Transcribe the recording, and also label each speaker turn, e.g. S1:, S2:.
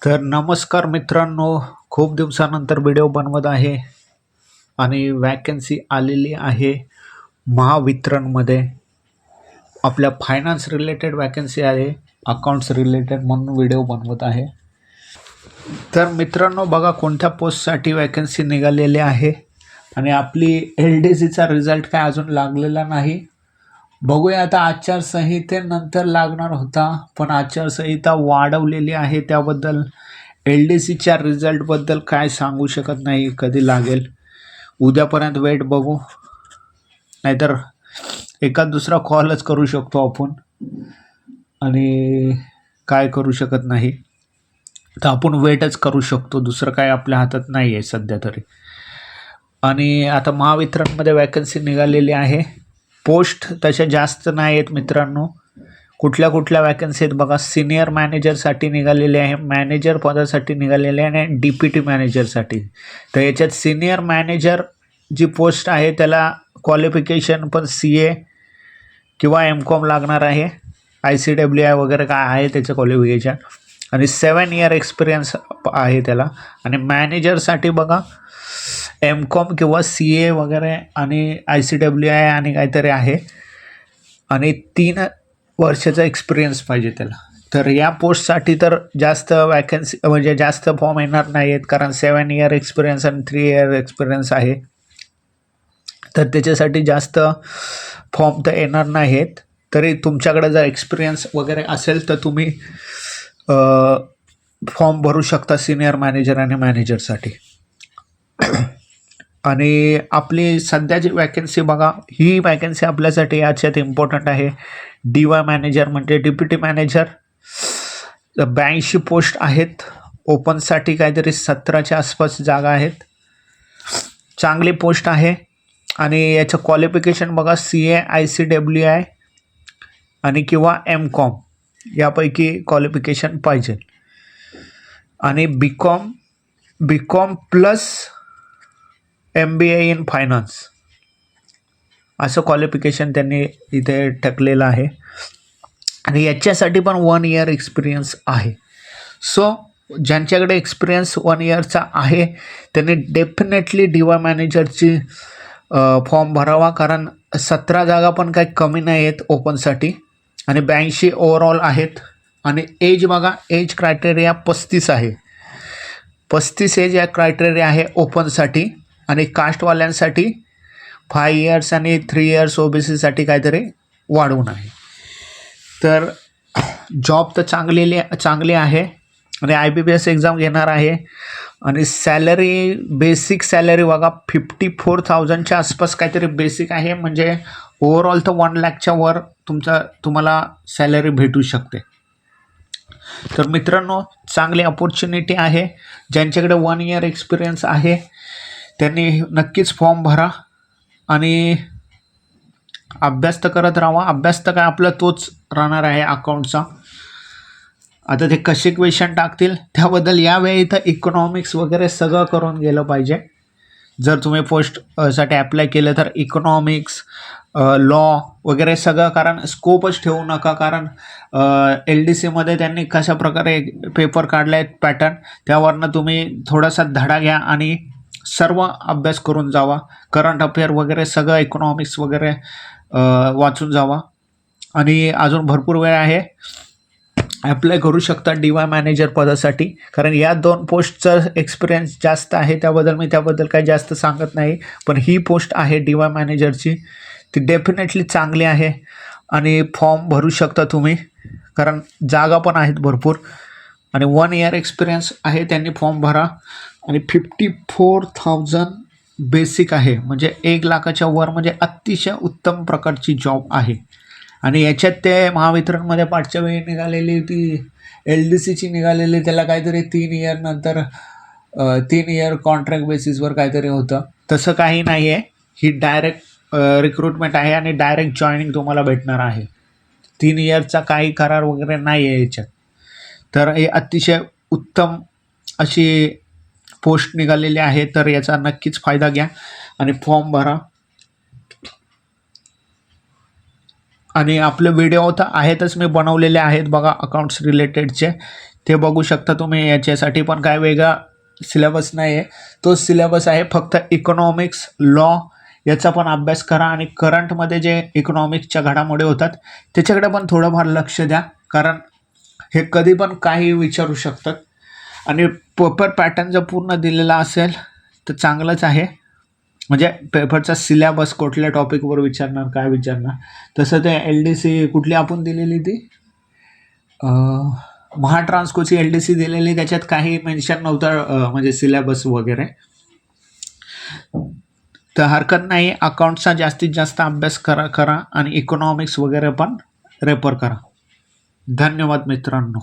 S1: तर नमस्कार मित्रांनो, खूप दिवसानंतर व्हिडिओ बनवत आहे आणि वॅकन्सी आलेली आहे महावितरणमध्ये. आपल्या फायनान्स रिलेटेड वॅकन्सी आहे, अकाउंट्स रिलेटेड, म्हणून व्हिडिओ बनवत आहे. तर मित्रांनो बघा कोणत्या पोस्टसाठी वॅकन्सी निघालेली आहे आणि आपली LDCचा रिझल्ट काय अजून लागलेला नाही. बघूया आता, आचारसंहितेनंतर लागणार होता पण आचारसंहिता वाढवलेली आहे, त्याबद्दल LDCच्या रिझल्टबद्दल काय सांगू शकत नाही कधी लागेल. उद्यापर्यंत वेट बघू, नाहीतर एखाद दुसरा कॉलच करू शकतो आपण आणि काय करू शकत नाही. तर आपण वेटच करू शकतो, दुसरं काय आपल्या हातात नाही आहे सध्या तरी. आणि आता महावितरणमध्ये वॅकन्सी निघालेली आहे. पोस्ट तशा जास्त नाही आहेत मित्रांनो. कुठल्या कुठल्या वॅकन्सी आहेत बघा. सिनियर मॅनेजरसाठी निघालेले आहे, मॅनेजर पदासाठी निघालेले आहे आणि DPT मॅनेजरसाठी. तर याच्यात सिनियर मॅनेजर जी पोस्ट आहे त्याला क्वालिफिकेशन पण CA किंवा MCOM लागणार आहे. ICWI वगैरे काय आहे त्याचं क्वालिफिकेशन आणि 7 इयर एक्सपिरियन्स आहे त्याला. आणि मॅनेजरसाठी बघा MCOM किंवा CA वगैरे आणि ICWI आणि काहीतरी आहे आणि 3 वर्षाचा एक्सपिरियन्स पाहिजे त्याला. तर या पोस्टसाठी तर जास्त वॅकन्सी म्हणजे जास्त फॉर्म येणार नाही आहेत, कारण 7 इयर एक्सपिरियन्स आणि 3 इयर एक्सपिरियन्स आहे. तर त्याच्यासाठी जास्त फॉर्म तर येणार नाहीत. तरी तुमच्याकडे जर एक्सपिरियन्स वगैरे असेल तर तुम्ही फॉर्म भरू शकता सिनियर मॅनेजर आणि मॅनेजरसाठी. आणि आपली सध्याची वॅकन्सी बघा, ही वॅकन्सी आपल्यासाठी याच्यात इम्पॉर्टंट आहे. DY मॅनेजर म्हणजे डिप्युटी मॅनेजर. 82 पोस्ट आहेत. ओपनसाठी काहीतरी 17च्या आसपास जागा आहेत. चांगली पोस्ट आहे आणि याचं क्वालिफिकेशन बघा, CA ICWI आणि किंवा MCOM यापैकी क्वालिफिकेशन पाहिजे. आणि BCom plus MBA in finance असं क्वालिफिकेशन त्यांनी इथे टाकलेलं आहे. आणि याच्यासाठी पण 1 इयर एक्सपिरियन्स आहे. सो ज्यांच्याकडे एक्सपिरियन्स 1 इयरचा आहे त्यांनी डेफिनेटली DY मॅनेजरची फॉर्म भरावा, कारण 17 जागा पण काही कमी नाही आहेत ओपनसाठी आणि 82 ओव्हरऑल आहेत. आणि एज बघा, एज क्रायटेरिया 35 आहे. 35 एज या क्रायटेरिया आहे ओपनसाठी. आणि कास्टवाल्यांसाठी 5 इयर्स आणि 3 इयर्स OBCसाठी काहीतरी वाढवून आहे. तर जॉब तर चांगली आहे आणि IBPS एक्झाम घेणार आहे. आणि सॅलरी, बेसिक सॅलरी बघा 54,000च्या आसपास काहीतरी बेसिक आहे, म्हणजे ओव्हरऑल तर 1 लाखच्या वर तुम्हाला सॅलरी भेटू शकते. तर मित्रांनो, चांगली अपॉर्च्युनिटी आहे. ज्यांच्याकडे 1 इयर एक्सपिरियन्स आहे त्यांनी नक्कीच फॉर्म भरा आणि अभ्यास तर करत राहा. अभ्यास तर काय आपला तोच राहणार आहे अकाउंटचा. आता ते कसे क्वेश्चन टाकतील त्याबद्दल यावेळी तर इकॉनॉमिक्स वगैरे सगळं करून गेलं पाहिजे. जर तुम्ही पोस्टसाठी अप्लाय केलं तर इकॉनॉमिक्स, लॉ वगैरे सगळं, कारण स्कोपच ठेवू नका. कारण LDCमध्ये त्यांनी कशा प्रकारे पेपर काढले आहेत पॅटर्न, त्यावरनं तुम्ही थोडासा धडा घ्या आणि सर्व अभ्यास करून जावा. करंट अफेअर वगैरे सगळं, इकॉनॉमिक्स वगैरे वाचून जावा. आणि अजून भरपूर वेळ आहे, अप्लाय करू शकता DY मॅनेजर पदासाठी. कारण या 2 पोस्टचं एक्सपिरियन्स जास्त आहे, त्याबद्दल काही जास्त सांगत नाही. पण ही पोस्ट आहे DY मॅनेजरची, ती डेफिनेटली चांगली आहे आणि फॉर्म भरू शकता तुम्ही, कारण जागा पण आहेत भरपूर. आणि 1 इयर एक्सपिरियन्स आहे, त्यांनी फॉर्म भरा. आणि 54,000 बेसिक आहे, म्हणजे 1 लाखाच्या वर, म्हणजे अतिशय उत्तम प्रकारची जॉब आहे. आणि याच्यात ते महावितरणमध्ये पाठच्या वेळी निघालेली ती LDCची निघालेली, त्याला काहीतरी 3 इयर नंतर 3 इयर कॉन्ट्रॅक्ट बेसिसवर काहीतरी होतं. तसं काही नाही आहे. ही डायरेक्ट रिक्रुटमेंट आहे आणि डायरेक्ट जॉईनिंग तुम्हाला भेटणार आहे. 3 इयरचा काही करार वगैरे नाही आहे याच्यात. तर हे अतिशय उत्तम अशी पोस्ट निघालेली आहे. तर याचा नक्कीच फायदा घ्या आणि फॉर्म भरा. आणि आपले व्हिडिओ तर आहेतच, मी बनवलेले आहेत बघा अकाउंट्स रिलेटेडचे, ते बघू शकता तुम्ही. याच्यासाठी पण काय वेगळा सिलेबस नाही आहे, तोच सिलेबस आहे, फक्त इकॉनॉमिक्स लॉ याचा पण अभ्यास करा आणि करंटमध्ये जे इकॉनॉमिक्सच्या घडामोडी होतात त्याच्याकडे पण थोडंफार लक्ष द्या, कारण हे कधी पण काही विचारू शकतात. आणि पेपर पॅटर्न जर पूर्ण दिलेला असेल तर चांगलंच आहे, म्हणजे पेपरचा सिलेबस कुठल्या टॉपिकवर विचारणार काय विचारणार. तसं ते LDC कुठली आपण दिलेली ती महाट्रान्सकोची LDC दिलेली, त्याच्यात काही मेन्शन नव्हतं म्हणजे सिलेबस वगैरे. तर हरकत नाही, अकाउंटचा जास्तीत जास्त अभ्यास करा आणि इकॉनॉमिक्स वगैरे पण रेफर करा. धन्यवाद मित्रांनो.